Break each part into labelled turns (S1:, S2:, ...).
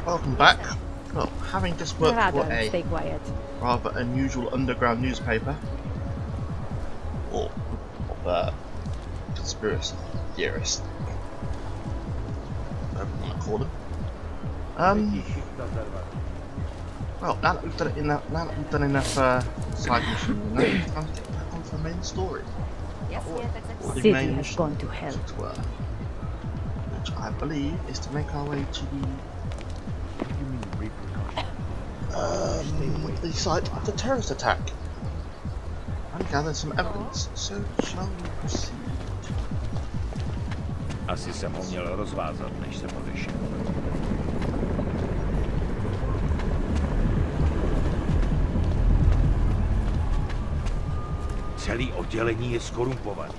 S1: Welcome back. Well, having just worked for
S2: Stay
S1: a
S2: quiet.
S1: rather unusual underground newspaper, or conspiracy theorist, whatever you want to call them. Well, now that we've done enough side missions, now it's time to get back onto the main story.
S2: City has gone to hell.
S1: Which I believe is to make our way to the site of the terrorist attack and gather some evidence. So shall we proceed?
S3: Asi jsem ho měl rozvázat, než jsem odešel. Celý oddělení je skorumpovaný.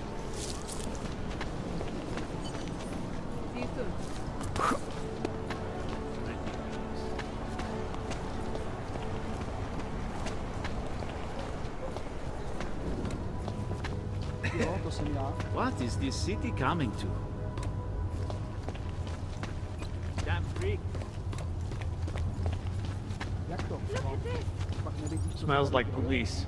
S4: What is this city coming to? Damn freak. Smells like police.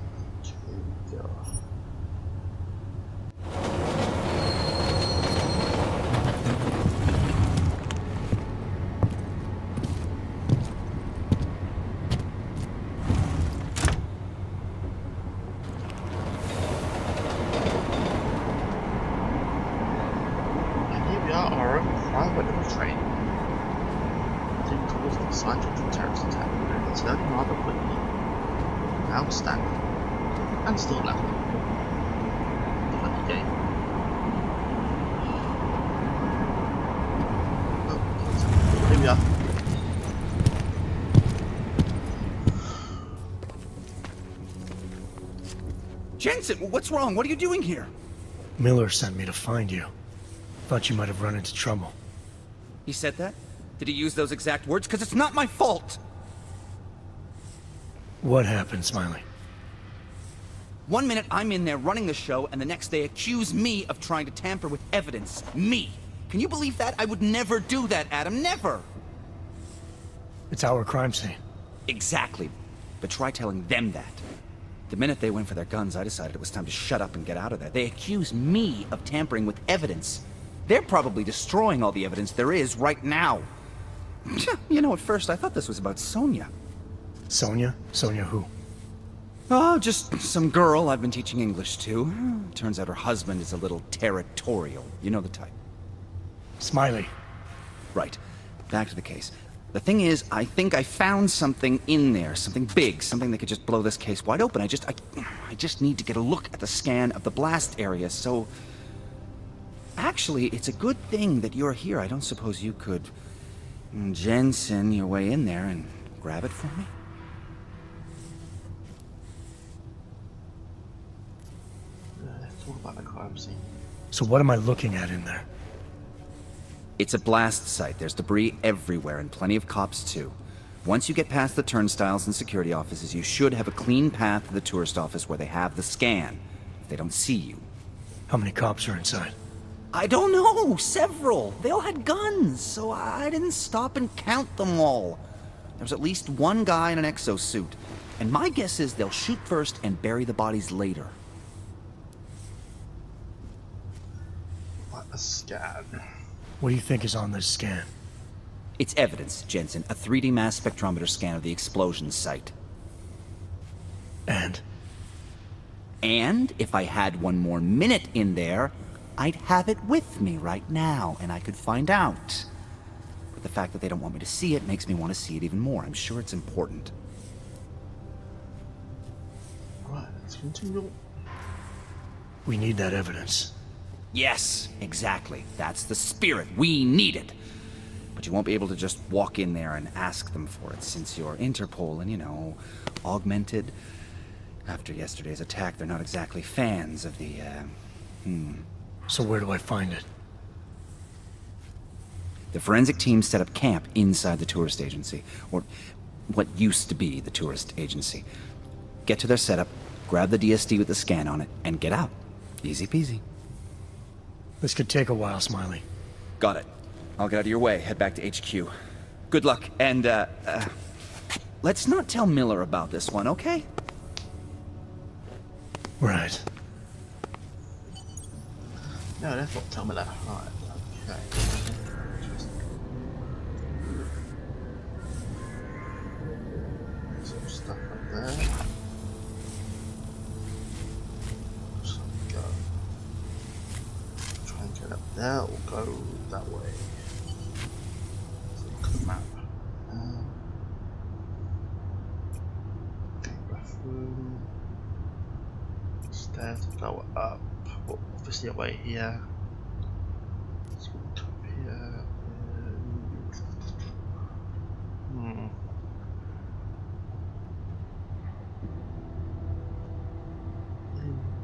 S1: And still left. Funny game. Oh, here we are.
S5: Jensen, what's wrong? What are you doing here?
S6: Miller sent me to find you. Thought you might have run into trouble.
S5: He said that? Did he use those exact words? Because it's not my fault!
S6: What happened, Smiley?
S5: 1 minute I'm in there running the show, and the next they accuse me of trying to tamper with evidence. Me! Can you believe that? I would never do that, Adam. Never!
S6: It's our crime scene.
S5: Exactly. But try telling them that. The minute they went for their guns, I decided it was time to shut up and get out of there. They accuse me of tampering with evidence. They're probably destroying all the evidence there is right now. You know, at first I thought this was about Sonia.
S6: Sonia? Sonia who?
S5: Oh, just some girl I've been teaching English to. Turns out her husband is a little territorial. You know the type.
S6: Smiley.
S5: Right. Back to the case. The thing is, I think I found something in there. Something big. Something that could just blow this case wide open. I just need to get a look at the scan of the blast area, so... Actually, it's a good thing that you're here. I don't suppose you could... Jensen your way in there and grab it for me?
S1: Talk about the crime scene.
S6: So what am I looking at in there?
S5: It's a blast site. There's debris everywhere, and plenty of cops, too. Once you get past the turnstiles and security offices, you should have a clean path to the tourist office where they have the scan, if they don't see you.
S6: How many cops are inside?
S5: I don't know! Several! They all had guns, so I didn't stop and count them all. There's at least one guy in an exosuit, and my guess is they'll shoot first and bury the bodies later.
S1: A scan.
S6: What do you think is on this scan?
S5: It's evidence, Jensen. A 3D mass spectrometer scan of the explosion site.
S6: And?
S5: And if I had one more minute in there, I'd have it with me right now, and I could find out. But the fact that they don't want me to see it makes me want to see it even more. I'm sure it's important.
S1: Right, let's continue.
S6: We need that evidence.
S5: Yes, exactly. That's the spirit. We need it. But you won't be able to just walk in there and ask them for it, since you're Interpol and, you know, augmented. After yesterday's attack, they're not exactly fans of the,
S6: So where do I find it?
S5: The forensic team set up camp inside the tourist agency, or what used to be the tourist agency. Get to their setup, grab the DSD with the scan on it, and get out. Easy peasy.
S6: This could take a while, Smiley.
S5: Got it. I'll get out of your way, head back to HQ. Good luck, and, let's not tell Miller about this one, okay?
S6: Right.
S1: No, let's not tell me that. Right, okay. Some stuff up there. So go. Try and get up there or go that way. Let's look at the map. Bathroom. Stairs to go up. Well, obviously away here. Let's walk up here.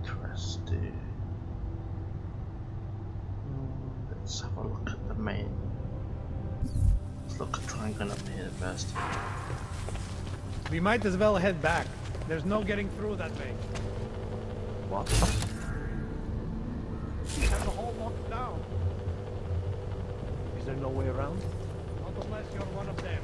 S1: Interesting. Let's have a look at the main. Let's look at triangle up here first.
S7: We might as well head back. There's no getting through that way.
S5: What?
S7: We have the whole locked down.
S6: Is there no way around?
S7: Not unless you're one of them.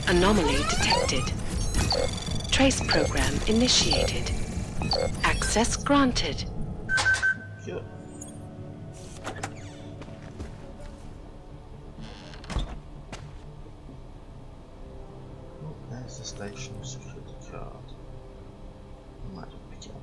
S8: Anomaly detected. Trace program initiated. Access granted.
S1: Yeah. Oh, there's the station security card. I might pick it up.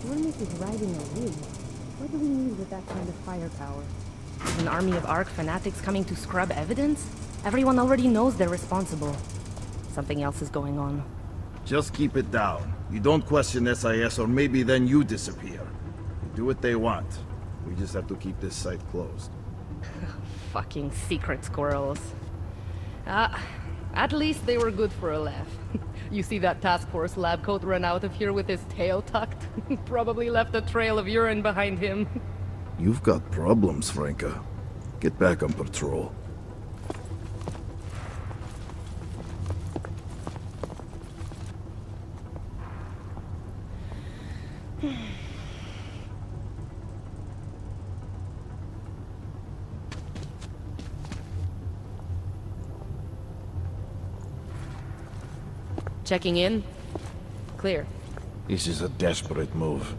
S2: Wormus is riding a wig. What do we need with that kind of firepower? An army of Ark fanatics coming to scrub evidence? Everyone already knows they're responsible. Something else is going on.
S9: Just keep it down. You don't question SIS or maybe then you disappear. You do what they want. We just have to keep this site closed.
S2: Fucking secret squirrels. At least they were good for a laugh. You see that task force lab coat run out of here with his tail tucked? Probably left a trail of urine behind him.
S9: You've got problems, Franca. Get back on patrol.
S2: Checking in. Clear.
S9: This is a desperate move.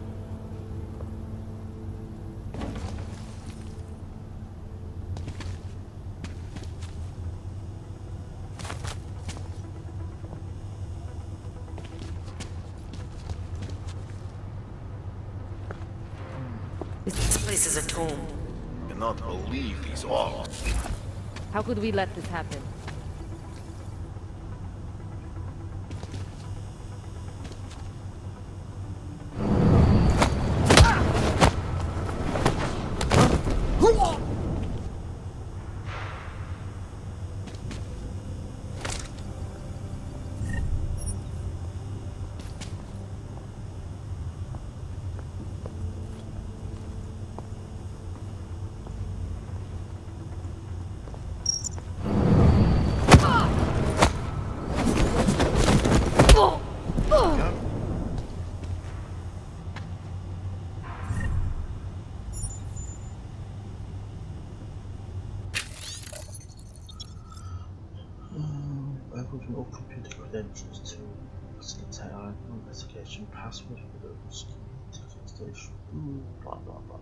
S8: This place is a tomb.
S9: Cannot believe these all.
S2: How could we let this happen?
S1: Open all computer credentials to facilitate our investigation. Password for the ticket station. Blah blah blah.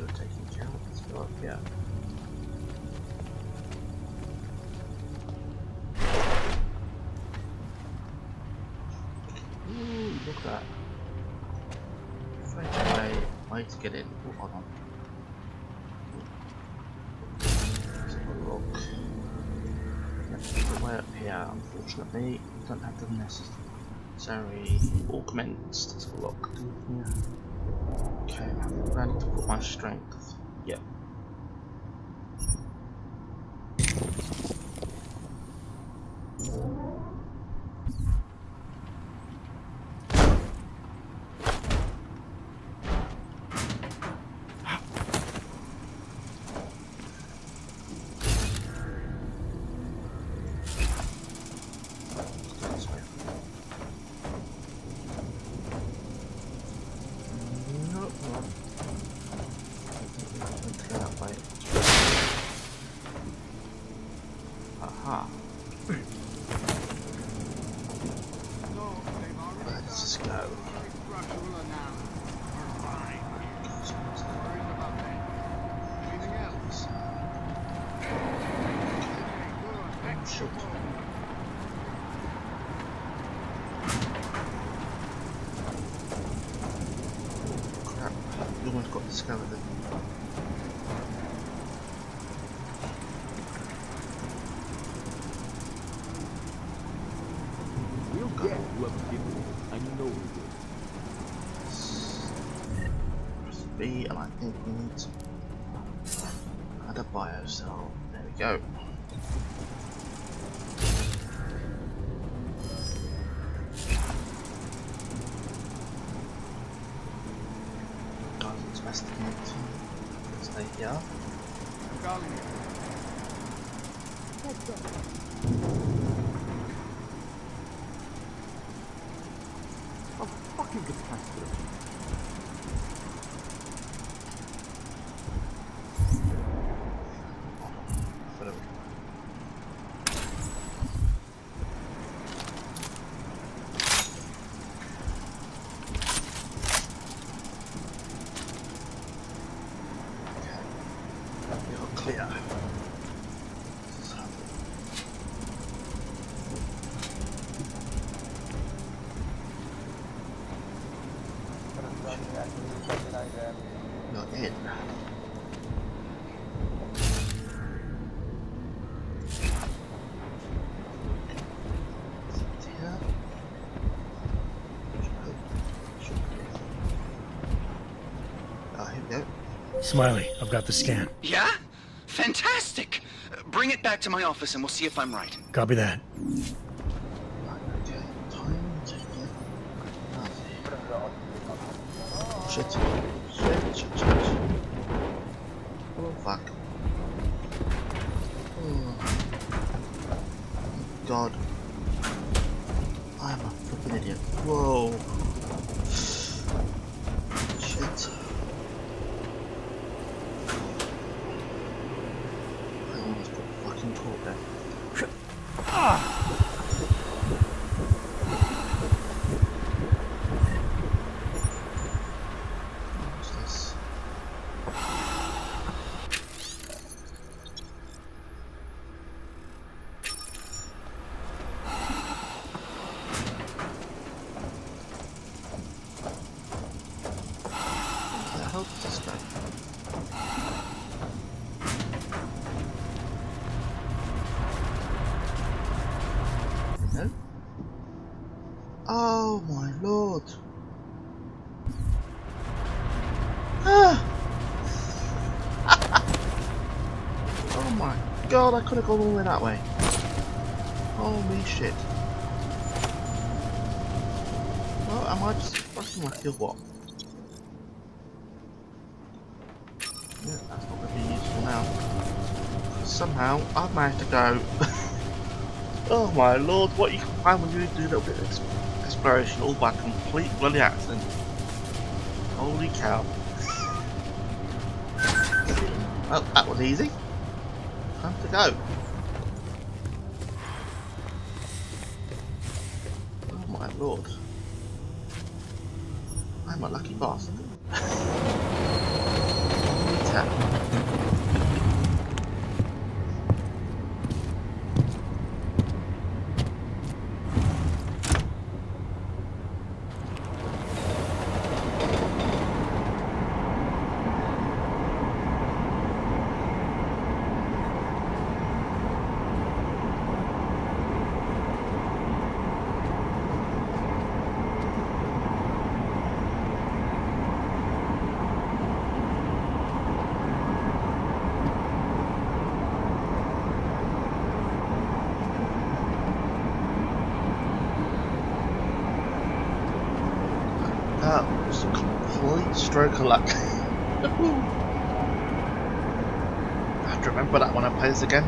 S1: are taken care of. Let's go up here. Ooh, look at that. Straight way to get in. Oh, hold on. Let's have a look. The way up here, unfortunately, we don't have the necessary augments. Let's have a look. Yeah. Okay, I'm ready to put my strength. Yep. Aha. Let's just go. Shoot. Crap, you almost got the skeleton. B, and I think we need to add a bio cell. There we go. Guys, it's best to stay here.
S3: Oh, fucking catastrophe.
S1: Clear. You're in. Here we go.
S6: Smiley, I've got the scan.
S5: Yeah? Fantastic! Bring it back to my office and we'll see if I'm right.
S6: Copy that.
S1: Okay, time to get shit. Shit. Oh fuck. Oh. God. I'm a freaking idiot. Whoa. Shit. I almost got fucking caught there. What's this? Where the hell does this go? No? Oh my lord! Ah! Oh my god, I could have gone all the way that way. Holy shit. Well, am I just fucking like what? Yeah, that's not going to be useful now. Somehow, I've managed to go. Oh my lord, what you can find when you do a little bit of exploration all by complete bloody accident. Holy cow. Well, that was easy. Time to go. Oh my lord. I'm a lucky bastard. Okay. That was a complete stroke of luck. I have to remember that when I play this again.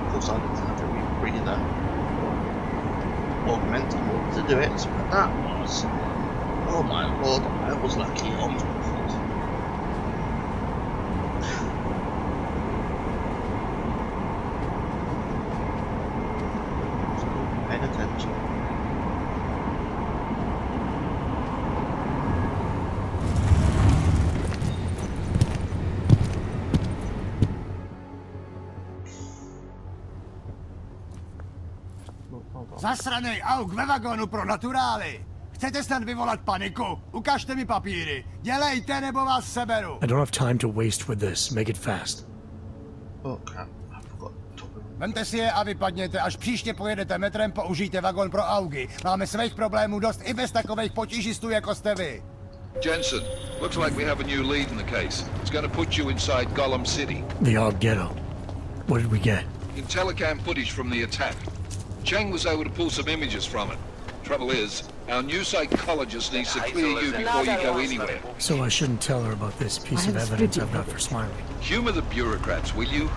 S1: Of course, I didn't have to read that augment in order to do it, but that was, oh my lord, I was lucky. Oh my god. Paying attention.
S10: Zasranej auk ve vagonu pro naturály! Chcete snad vyvolat paniku? Ukažte mi papíry. Dělejte, nebo vás seberu.
S6: I don't have time to waste with this. Make it fast.
S1: Oh crap, I forgot to.
S10: Vemte si je a vypadněte. Až příště pojedete metrem, použijte vagon pro augy. Máme svých problémů dost i bez takových potížistů, jako jste vy.
S11: Jensen, looks like we have a new lead in the case. It's going to put you inside Gollum City.
S6: The Og Ghetto. What did we get?
S11: Telecam footage from the attack. Cheng was able to pull some images from it. Trouble is, our new psychologist needs to clear you before you go anywhere.
S6: So I shouldn't tell her about this piece of evidence I've got for Smiley.
S11: Humor the bureaucrats, will you?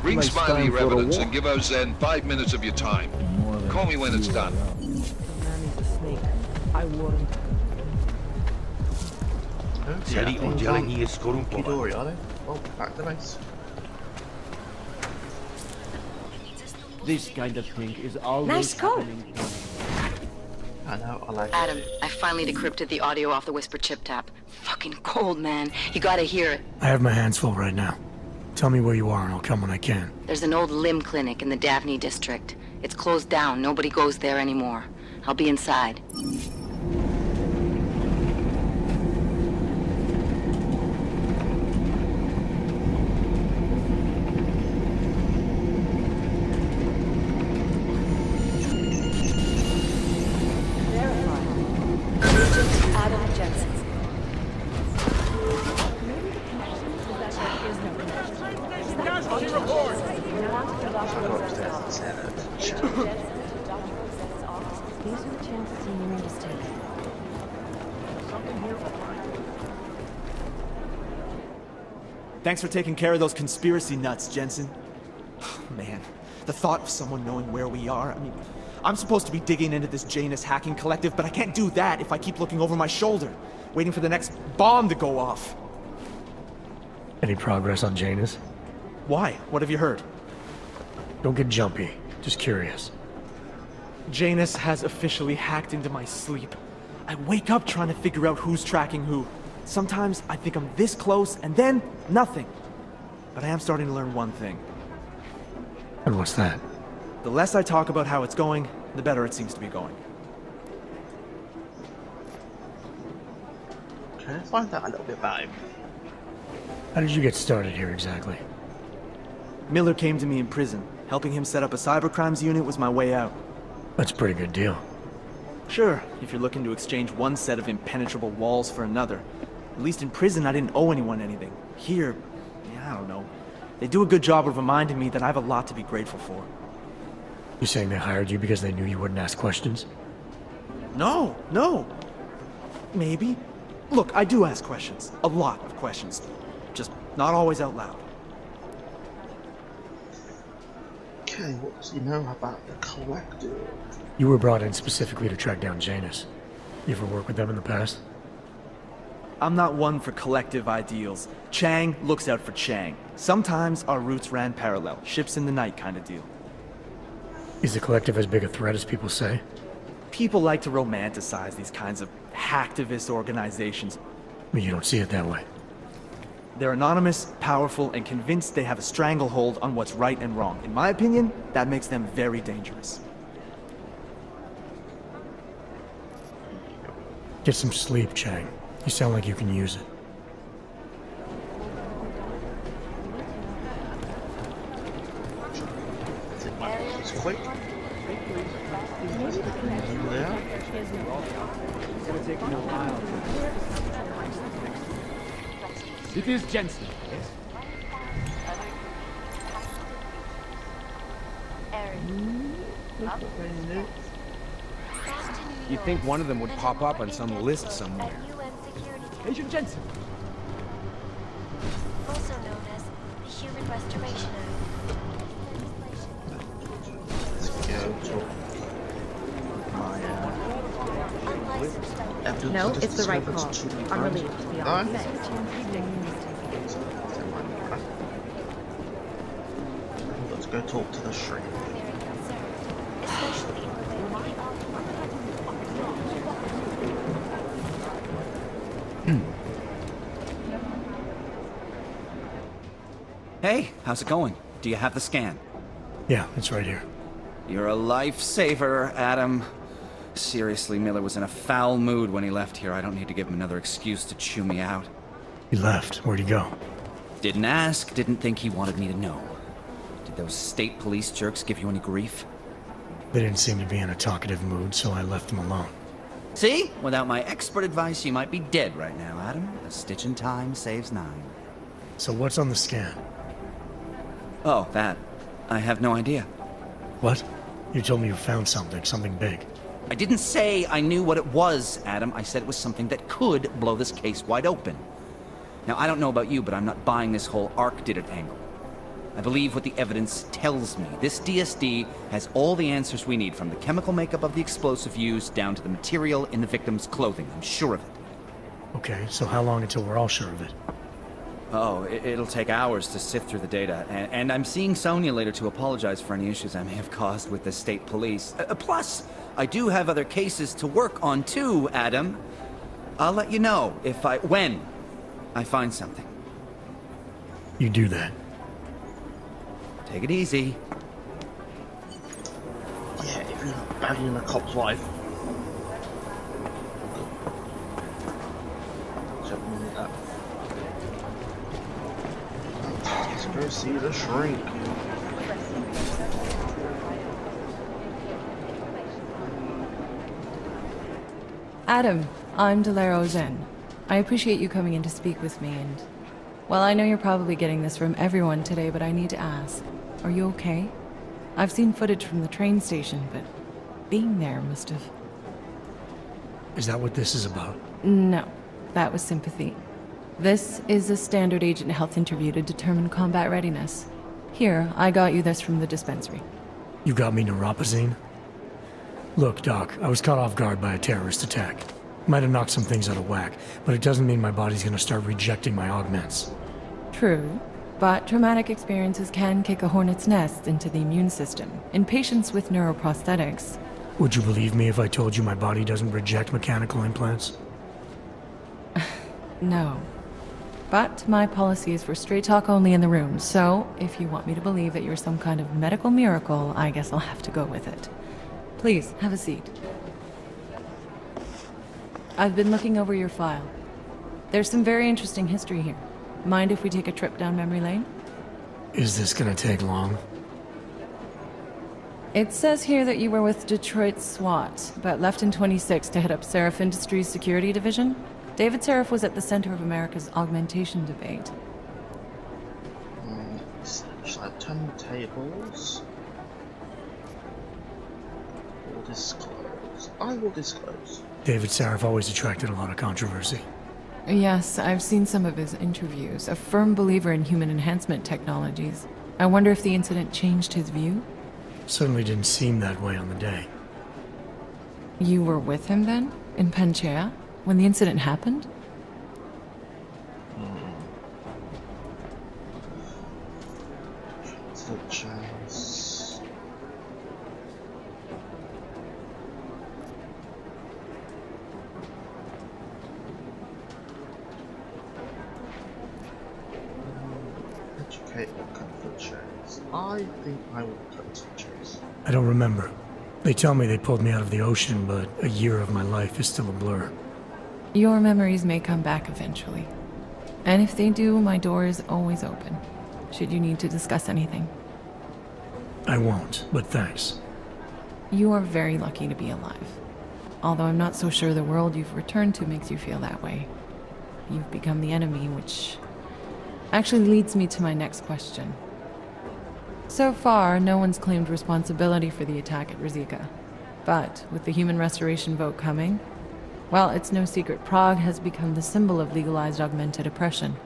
S11: Bring Smiley your evidence and give Ozen 5 minutes of your time. Call me when it's done.
S2: The man is a snake. I warned.
S1: Celý oddělení je skorumpované. Oh, back to base.
S4: This kind of thing is always
S2: Nice coat.
S4: happening.
S1: I know, I like
S8: Adam,
S1: it.
S8: I finally decrypted the audio off the Whisper chip tap. Fucking cold, man. You gotta hear it.
S6: I have my hands full right now. Tell me where you are and I'll come when I can.
S8: There's an old limb clinic in the Daphne district. It's closed down. Nobody goes there anymore. I'll be inside.
S2: Adam Jensen. These are the chances he knew to take.
S12: Thanks for taking care of those conspiracy nuts, Jensen. Man, the thought of someone knowing where we are, I mean, I'm supposed to be digging into this Janus hacking collective, but I can't do that if I keep looking over my shoulder, waiting for the next bomb to go off.
S6: Any progress on Janus?
S12: Why? What have you heard?
S6: Don't get jumpy. Just curious.
S12: Janus has officially hacked into my sleep. I wake up trying to figure out who's tracking who. Sometimes I think I'm this close, and then nothing. But I am starting to learn one thing.
S6: And what's that?
S12: The less I talk about how it's going, the better it seems to be going.
S1: Can I find out a little bit about him?
S6: How did you get started here exactly?
S12: Miller came to me in prison. Helping him set up a cybercrimes unit was my way out.
S6: That's a pretty good deal.
S12: Sure, if you're looking to exchange one set of impenetrable walls for another. At least in prison, I didn't owe anyone anything. Here, yeah, I don't know. They do a good job of reminding me that I have a lot to be grateful for.
S6: You saying they hired you because they knew you wouldn't ask questions?
S12: No. Maybe. Look, I do ask questions. A lot of questions. Just not always out loud.
S1: Okay, what does he know about the collective?
S6: You were brought in specifically to track down Janus. You ever worked with them in the past?
S12: I'm not one for collective ideals. Chang looks out for Chang. Sometimes our routes ran parallel, ships in the night kind of deal.
S6: Is the collective as big a threat as people say?
S12: People like to romanticize these kinds of hacktivist organizations.
S6: But you don't see it that way.
S12: They're anonymous, powerful, and convinced they have a stranglehold on what's right and wrong. In my opinion, that makes them very dangerous.
S6: Get some sleep, Chang. You sound like you can use it.
S1: It's quick. There.
S4: It is Jensen, yes?
S13: You'd think one of them would pop up on some list somewhere.
S4: Agent Jensen.
S14: Also known as the Human Restoration
S2: Act. No, it's the right call. I'm relieved to be all set.
S1: Let's go talk to the shrink.
S5: Hey, how's it going? Do you have the scan?
S6: Yeah, it's right here.
S5: You're a lifesaver, Adam. Seriously, Miller was in a foul mood when he left here. I don't need to give him another excuse to chew me out.
S6: He left. Where'd he go?
S5: Didn't ask, didn't think he wanted me to know. Did those state police jerks give you any grief?
S6: They didn't seem to be in a talkative mood, so I left them alone.
S5: See? Without my expert advice, you might be dead right now, Adam. A stitch in time saves 9.
S6: So what's on the scan?
S5: Oh, that. I have no idea.
S6: What? You told me you found something big.
S5: I didn't say I knew what it was, Adam. I said it was something that could blow this case wide open. Now, I don't know about you, but I'm not buying this whole Ark did it angle. I believe what the evidence tells me. This DSD has all the answers we need, from the chemical makeup of the explosive used down to the material in the victim's clothing. I'm sure of it.
S6: Okay, so how long until we're all sure of it?
S5: Oh, it'll take hours to sift through the data, and I'm seeing Sonia later to apologize for any issues I may have caused with the state police. Plus, I do have other cases to work on too, Adam. I'll let you know when I find something.
S6: You do that.
S5: Take it easy.
S1: Yeah, if you're bagging a cop's wife. Let's go see the shrink.
S15: Adam, I'm Delaro Zen. I appreciate you coming in to speak with me, and... well, I know you're probably getting this from everyone today, but I need to ask. Are you okay? I've seen footage from the train station, but being there must have...
S6: Is that what this is about?
S15: No, that was sympathy. This is a standard agent health interview to determine combat readiness. Here, I got you this from the dispensary.
S6: You got me neuropazine? Look, Doc, I was caught off guard by a terrorist attack. Might have knocked some things out of whack, but it doesn't mean my body's gonna start rejecting my augments.
S15: True, but traumatic experiences can kick a hornet's nest into the immune system. In patients with neuroprosthetics...
S6: Would you believe me if I told you my body doesn't reject mechanical implants?
S15: No. But my policy is for straight talk only in the room, so if you want me to believe that you're some kind of medical miracle, I guess I'll have to go with it. Please, have a seat. I've been looking over your file. There's some very interesting history here. Mind if we take a trip down memory lane?
S6: Is this gonna take long?
S15: It says here that you were with Detroit SWAT, but left in 26 to head up Seraph Industries' security division. David Seraph was at the center of America's augmentation debate.
S1: Shall I turn the tables? Will disclose. I will disclose.
S6: David Seraph always attracted a lot of controversy.
S15: Yes, I've seen some of his interviews. A firm believer in human enhancement technologies. I wonder if the incident changed his view?
S6: Certainly didn't seem that way on the day.
S15: You were with him then? In Panchea? When the incident happened?
S1: Yes, I think I will cut to the chase.
S6: I don't remember. They tell me they pulled me out of the ocean, but a year of my life is still a blur.
S15: Your memories may come back eventually. And if they do, my door is always open, should you need to discuss anything.
S6: I won't, but thanks.
S15: You are very lucky to be alive. Although I'm not so sure the world you've returned to makes you feel that way. You've become the enemy, which actually leads me to my next question. So far, no one's claimed responsibility for the attack at Rizika. But with the human restoration vote coming, well, it's no secret Prague has become the symbol of legalized augmented oppression.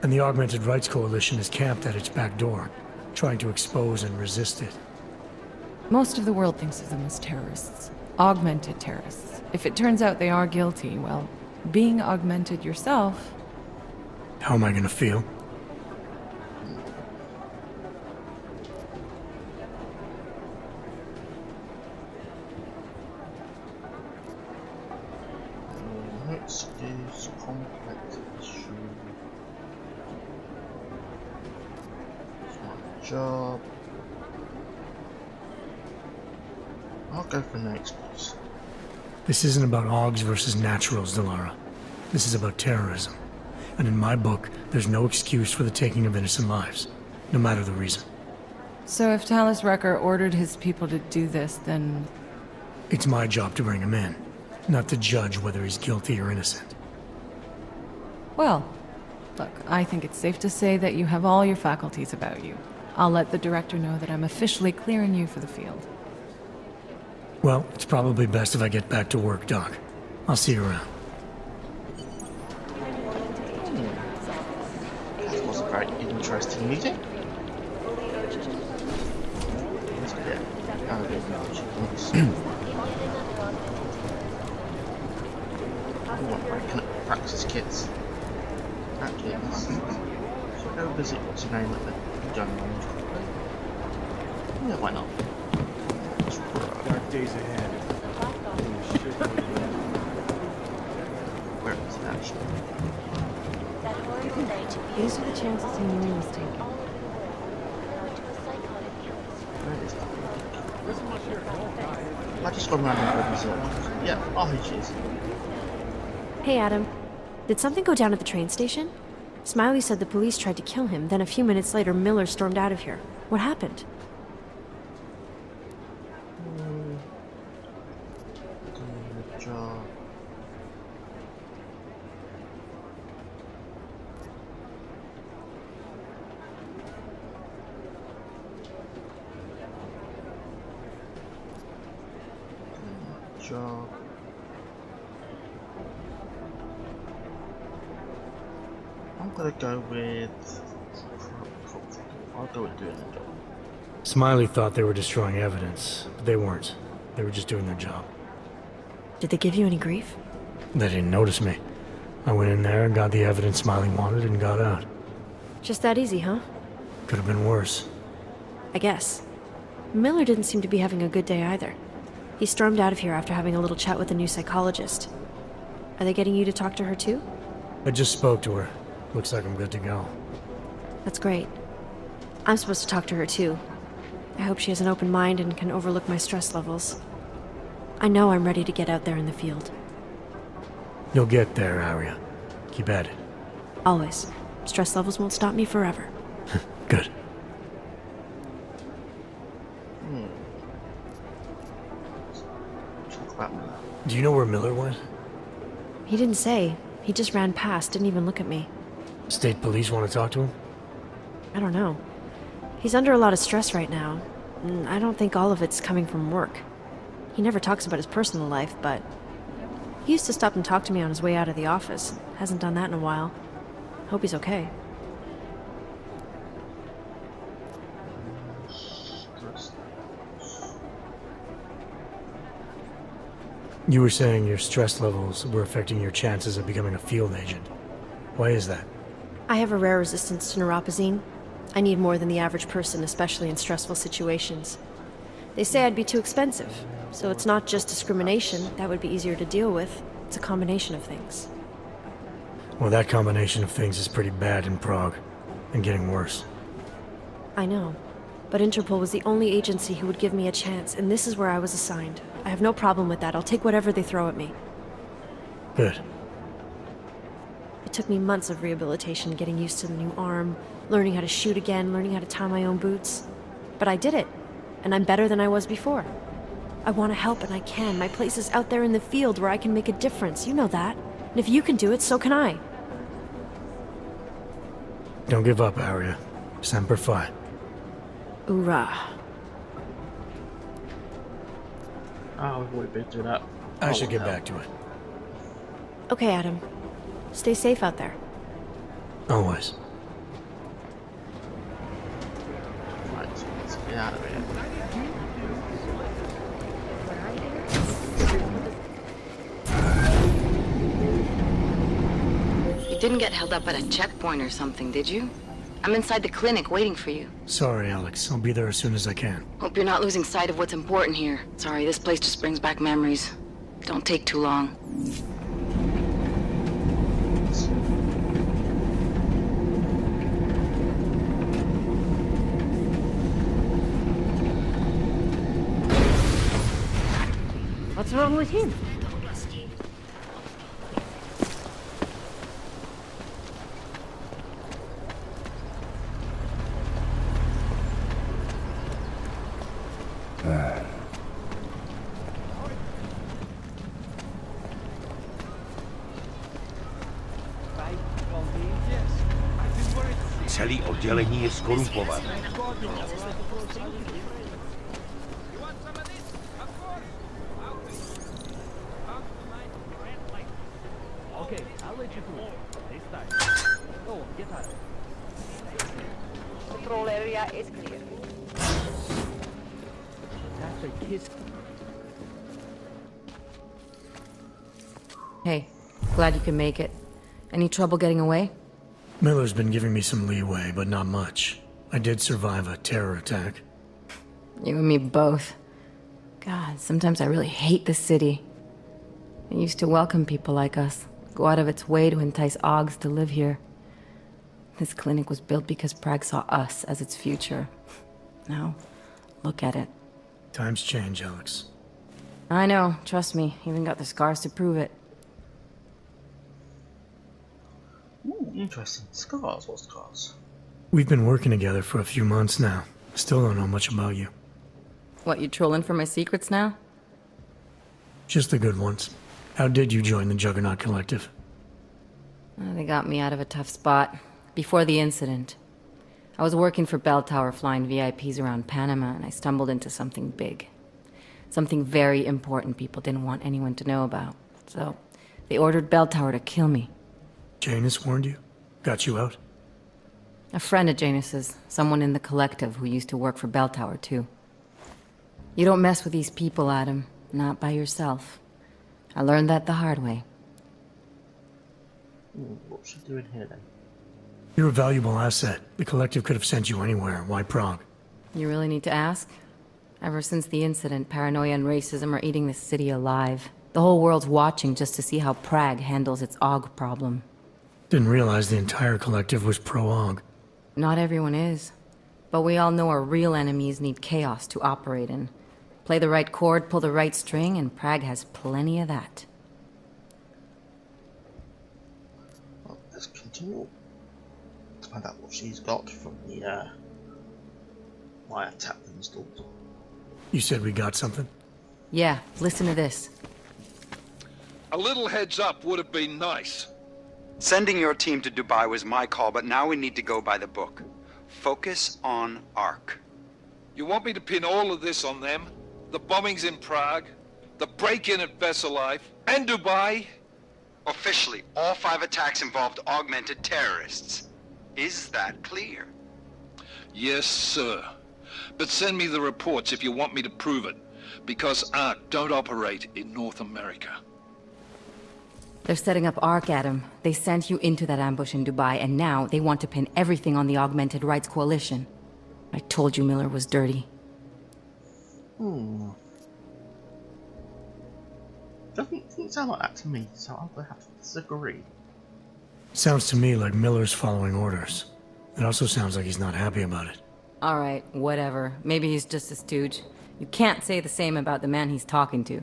S6: And the Augmented Rights Coalition is camped at its back door, trying to expose and resist it.
S15: Most of the world thinks of them as terrorists. Augmented terrorists. If it turns out they are guilty, well, being augmented yourself...
S6: How am I gonna feel?
S1: Excuse complex issue. It's my job. I'll go for no excuse.
S6: This isn't about Augs versus Naturals, Delara. This is about terrorism. And in my book, there's no excuse for the taking of innocent lives, no matter the reason.
S15: So if Talus Wrecker ordered his people to do this, then...
S6: It's my job to bring him in, not to judge whether he's guilty or innocent.
S15: Well, look, I think it's safe to say that you have all your faculties about you. I'll let the director know that I'm officially clearing you for the field.
S6: Well, it's probably best if I get back to work, Doc. I'll see you around.
S1: This was a very interesting meeting. Let's get out of here. I want my practice kits. Actually, should I go visit what's her name at the gun range? Yeah, why not?
S3: Dark days ahead.
S1: Where is it actually?
S2: These are the chances he knew he was taking.
S1: Where is that? I just got around and observed. Yeah, oh, here she is.
S16: Hey, Adam. Did something go down at the train station? Smiley said the police tried to kill him, then a few minutes later Miller stormed out of here. What happened?
S1: Job. I'm gonna go with... I'll go with doing the job.
S6: Smiley thought they were destroying evidence, but they weren't. They were just doing their job.
S16: Did they give you any grief?
S6: They didn't notice me. I went in there, got the evidence Smiley wanted, and got out.
S16: Just that easy, huh?
S6: Could have been worse.
S16: I guess. Miller didn't seem to be having a good day either. He stormed out of here after having a little chat with the new psychologist. Are they getting you to talk to her too?
S6: I just spoke to her. Looks like I'm good to go.
S16: That's great. I'm supposed to talk to her too. I hope she has an open mind and can overlook my stress levels. I know I'm ready to get out there in the field.
S6: You'll get there, Arya. Keep at it.
S16: Always. Stress levels won't stop me forever.
S6: Good. Do you know where Miller went?
S16: He didn't say. He just ran past, didn't even look at me.
S6: State police want to talk to him?
S16: I don't know. He's under a lot of stress right now. And I don't think all of it's coming from work. He never talks about his personal life, but... He used to stop and talk to me on his way out of the office. Hasn't done that in a while. Hope he's okay.
S6: You were saying your stress levels were affecting your chances of becoming a field agent. Why is that?
S16: I have a rare resistance to neuropazine. I need more than the average person, especially in stressful situations. They say I'd be too expensive, so it's not just discrimination. That would be easier to deal with. It's a combination of things.
S6: Well, that combination of things is pretty bad in Prague, and getting worse.
S16: I know. But Interpol was the only agency who would give me a chance, and this is where I was assigned. I have no problem with that. I'll take whatever they throw at me.
S6: Good.
S16: It took me months of rehabilitation, getting used to the new arm, learning how to shoot again, learning how to tie my own boots. But I did it, and I'm better than I was before. I want to help, and I can. My place is out there in the field where I can make a difference. You know that. And if you can do it, so can I.
S6: Don't give up, Aria. Semper Fi.
S16: Hoorah.
S1: Oh, we've already been through that.
S6: I should get back to it.
S16: Okay, Adam. Stay safe out there.
S6: Always.
S1: Right, let's get out of here.
S8: You didn't get held up at a checkpoint or something, did you? I'm inside the clinic waiting for you.
S6: Sorry, Alex. I'll be there as soon as I can.
S8: Hope you're not losing sight of what's important here. Sorry, this place just brings back memories. Don't take too long.
S2: What's wrong with him?
S17: Celý oddělení je skorumpované.
S4: Okay, I'll let you through. This time. Go on, get out.
S2: Control area is clear.
S4: That's a kiss.
S8: Hey, glad you can make it. Any trouble getting away?
S6: Miller's been giving me some leeway, but not much. I did survive a terror attack.
S8: You and me both. God, sometimes I really hate this city. It used to welcome people like us, go out of its way to entice Augs to live here. This clinic was built because Prague saw us as its future. Now, look at it.
S6: Times change, Alex.
S8: I know, trust me, even got the scars to prove it.
S1: Ooh, interesting. Scars? What scars?
S6: We've been working together for a few months now. Still don't know much about you.
S8: What, you trolling for my secrets now?
S6: Just the good ones. How did you join the Juggernaut Collective?
S8: They got me out of a tough spot. Before the incident. I was working for Bell Tower flying VIPs around Panama, and I stumbled into something big. Something very important people didn't want anyone to know about. So, they ordered Bell Tower to kill me.
S6: Janus warned you? Got you out?
S8: A friend of Janus's, someone in the collective who used to work for Bell Tower too. You don't mess with these people, Adam. Not by yourself. I learned that the hard way.
S1: What's she doing here then?
S6: You're a valuable asset. The collective could have sent you anywhere. Why Prague?
S8: You really need to ask? Ever since the incident, paranoia and racism are eating this city alive. The whole world's watching just to see how Prague handles its Aug problem.
S6: Didn't realize the entire collective was pro-Aug.
S8: Not everyone is. But we all know our real enemies need chaos to operate in. Play the right chord, pull the right string, and Prague has plenty of that.
S1: Well, let's continue to find out what she's got from the wiretap installed.
S6: You said we got something?
S8: Yeah, listen to this.
S11: A little heads up would have been nice.
S5: Sending your team to Dubai was my call, but now we need to go by the book. Focus on Ark.
S11: You want me to pin all of this on them? The bombings in Prague, the break-in at Vessel Life, and Dubai?
S5: Officially, all 5 attacks involved augmented terrorists. Is that clear?
S11: Yes, sir. But send me the reports if you want me to prove it, because Ark don't operate in North America.
S8: They're setting up Ark, Adam. They sent you into that ambush in Dubai, and now they want to pin everything on the Augmented Rights Coalition. I told you Miller was dirty.
S1: Doesn't sound like that to me, so I'll have to disagree.
S6: Sounds to me like Miller's following orders. It also sounds like he's not happy about it.
S8: Alright, whatever. Maybe he's just a stooge. You can't say the same about the man he's talking to.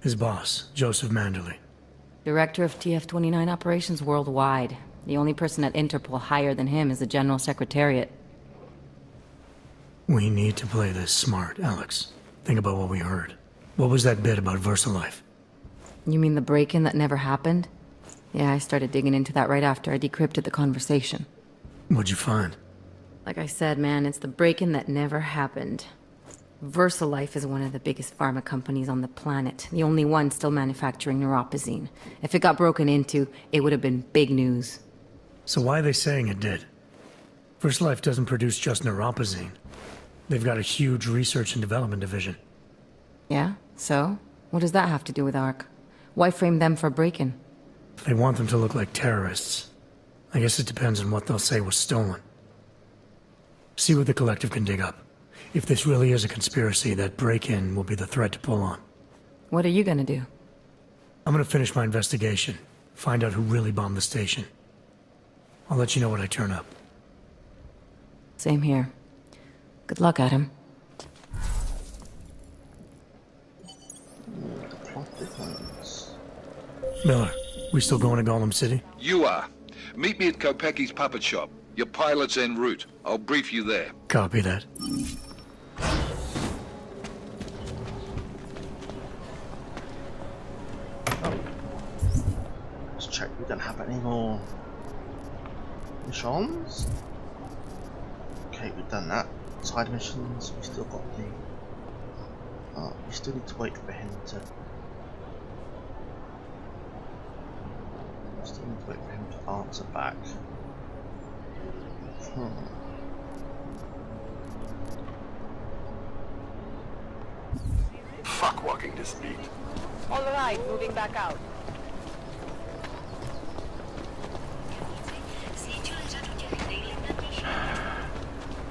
S6: His boss, Joseph Manderley.
S8: Director of TF-29 operations worldwide. The only person at Interpol higher than him is the General Secretariat.
S6: We need to play this smart, Alex. Think about what we heard. What was that bit about VersaLife?
S8: You mean the break-in that never happened? Yeah, I started digging into that right after I decrypted the conversation.
S6: What'd you find?
S8: Like I said, man, it's the break-in that never happened. VersaLife is one of the biggest pharma companies on the planet, the only one still manufacturing neuropozyne. If it got broken into, it would have been big news.
S6: So why are they saying it did? VersaLife doesn't produce just neuropozyne. They've got a huge research and development division.
S8: Yeah? So? What does that have to do with ARC? Why frame them for break-in?
S6: They want them to look like terrorists. I guess it depends on what they'll say was stolen. See what the Collective can dig up. If this really is a conspiracy, that break-in will be the thread to pull on.
S8: What are you gonna do?
S6: I'm gonna finish my investigation. Find out who really bombed the station. I'll let you know when I turn up.
S8: Same here. Good luck, Adam.
S6: Miller, we still going to Gollum City?
S11: You are. Meet me at Kopecki's puppet shop. Your pilot's en route. I'll brief you there.
S6: Copy that.
S1: Let's check we don't have any more missions. Okay, we've done that. Side missions, we still got the... we still need to wait for him to... We still need to wait for him to answer back.
S17: Fuck walking this beat.
S2: All right, moving back out.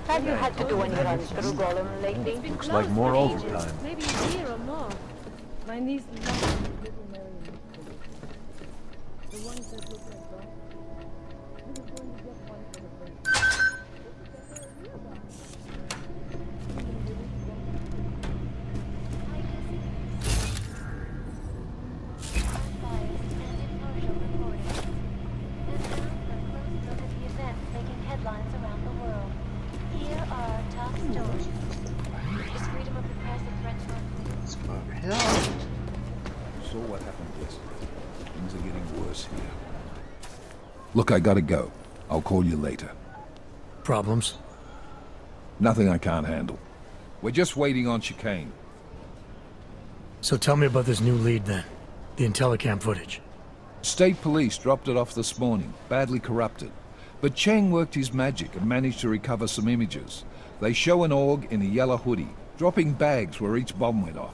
S2: Have you had to do any runs through Gollum lately?
S13: Looks like more overtime.
S2: Maybe a year or more. My niece loves little Mary. The ones that look like that. This is going to get one for the first.
S14: Headlines around the world. Here are our top stories. Is freedom of the press a threat to our freedom?
S1: Let's go over here.
S11: So what happened yesterday? Things are getting worse here. Look, I gotta go. I'll call you later.
S6: Problems?
S11: Nothing I can't handle. We're just waiting on chicane.
S6: So tell me about this new lead then. The Intellicam footage.
S11: State police dropped it off this morning, badly corrupted. But Cheng worked his magic and managed to recover some images. They show an org in a yellow hoodie, dropping bags where each bomb went off.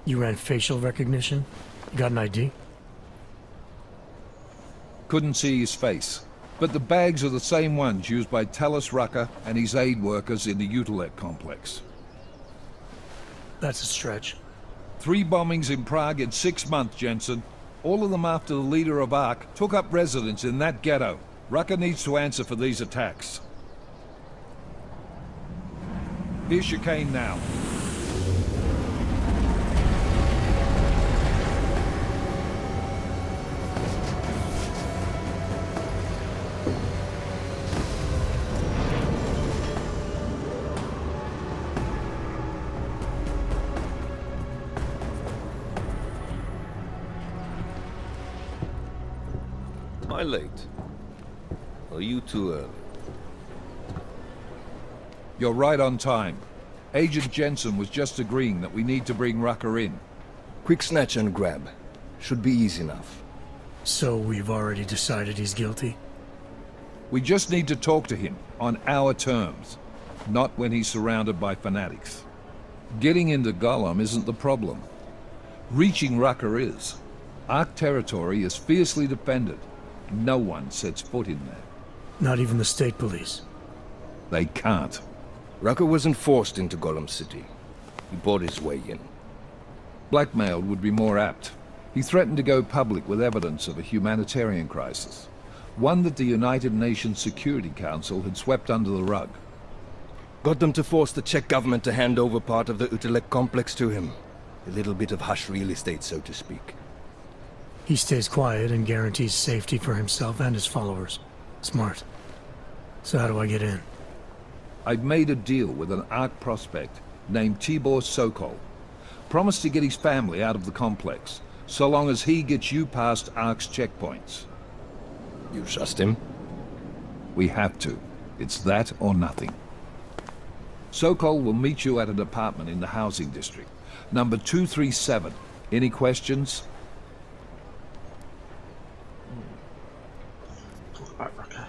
S6: You ran facial recognition? You got an ID?
S11: Couldn't see his face. But the bags are the same ones used by Talos Rucker and his aid workers in the Utilet complex.
S6: That's a stretch.
S11: 3 bombings in Prague in 6 months, Jensen. All of them after the leader of ARC took up residence in that ghetto. Rucker needs to answer for these attacks. Here's chicane now.
S17: Am I late? Are you too early?
S11: You're right on time. Agent Jensen was just agreeing that we need to bring Rucker in.
S18: Quick snatch and grab. Should be easy enough.
S6: So we've already decided he's guilty?
S11: We just need to talk to him on our terms, not when he's surrounded by fanatics. Getting into Gollum isn't the problem. Reaching Rucker is. ARC territory is fiercely defended. No one sets foot in there.
S6: Not even the state police?
S11: They can't.
S18: Rucker wasn't forced into Gollum City. He bought his way in.
S11: Blackmailed would be more apt. He threatened to go public with evidence of a humanitarian crisis. One that the United Nations Security Council had swept under the rug.
S18: Got them to force the Czech government to hand over part of the Utelek complex to him. A little bit of hush real estate, so to speak.
S6: He stays quiet and guarantees safety for himself and his followers. Smart. So how do I get in?
S11: I'd made a deal with an ARC prospect named Tibor Sokol. Promised to get his family out of the complex, so long as he gets you past ARC's checkpoints.
S18: You trust him?
S11: We have to. It's that or nothing. Sokol will meet you at an apartment in the housing district. Number 237. Any questions?
S1: Talk about Rucker.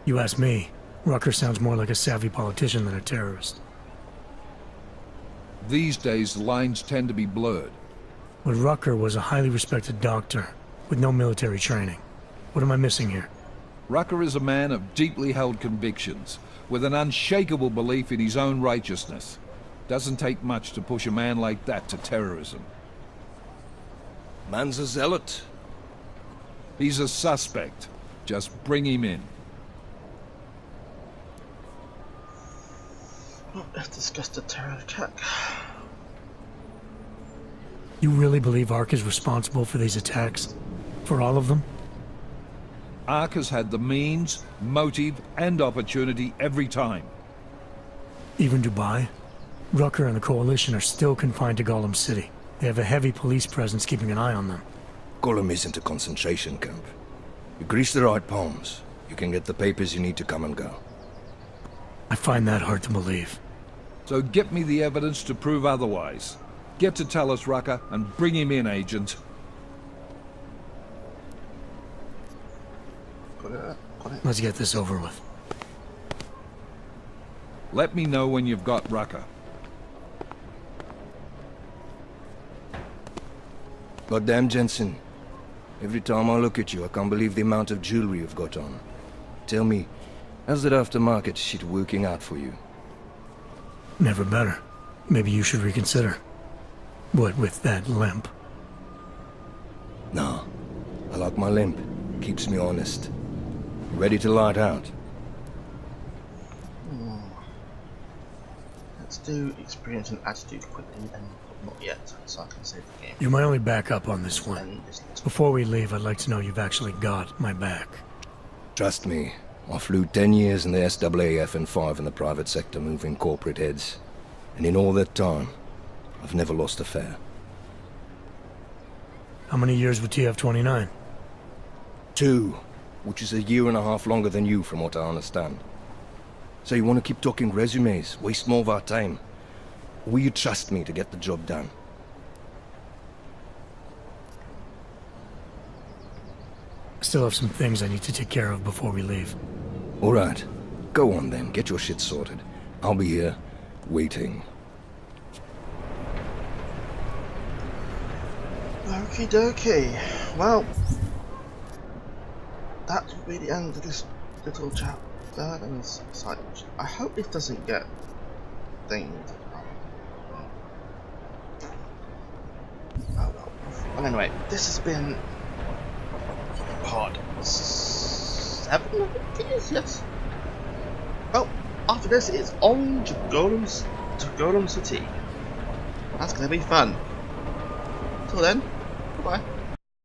S6: You ask me. Rucker sounds more like a savvy politician than a terrorist.
S11: These days, the lines tend to be blurred.
S6: But Rucker was a highly respected doctor, with no military training. What am I missing here?
S11: Rucker is a man of deeply held convictions, with an unshakable belief in his own righteousness. Doesn't take much to push a man like that to terrorism.
S18: Man's a zealot.
S11: He's a suspect. Just bring him in.
S1: Let's discuss the terror attack.
S6: You really believe ARC is responsible for these attacks? For all of them?
S11: ARC has had the means, motive, and opportunity every time.
S6: Even Dubai? Rucker and the Coalition are still confined to Gollum City. They have a heavy police presence keeping an eye on them.
S18: Gollum isn't a concentration camp. You grease the right palms, you can get the papers you need to come and go.
S6: I find that hard to believe.
S11: So get me the evidence to prove otherwise. Get to tell us, Rucker, and bring him in, Agent.
S6: Let's get this over with.
S11: Let me know when you've got Rucker.
S18: Goddamn, Jensen. Every time I look at you, I can't believe the amount of jewelry you've got on. Tell me, how's that aftermarket shit working out for you?
S6: Never better. Maybe you should reconsider. What with that limp?
S18: No. I like my limp. Keeps me honest. Ready to light out.
S1: Let's do experience and attitude quickly, and not yet, so I can save the game.
S6: You're my only backup on this one. Before we leave, I'd like to know you've actually got my back.
S18: Trust me, I flew 10 years in the SAAF and 5 in the private sector moving corporate heads. And in all that time, I've never lost a fare.
S6: How many years with TF-29?
S18: 2, which is a year and a half longer than you from what I understand. So you want to keep talking resumes, waste more of our time? Or will you trust me to get the job done?
S6: I still have some things I need to take care of before we leave.
S18: Alright, go on then, get your shit sorted. I'll be here, waiting.
S1: Okie dokie. Well, that will be the end of this little chat. And side. I hope this doesn't get dinged. Oh well. Anyway, this has been part 7 of it, yes. Well, after this it's on to Gollum City. That's gonna be fun. Till then, goodbye.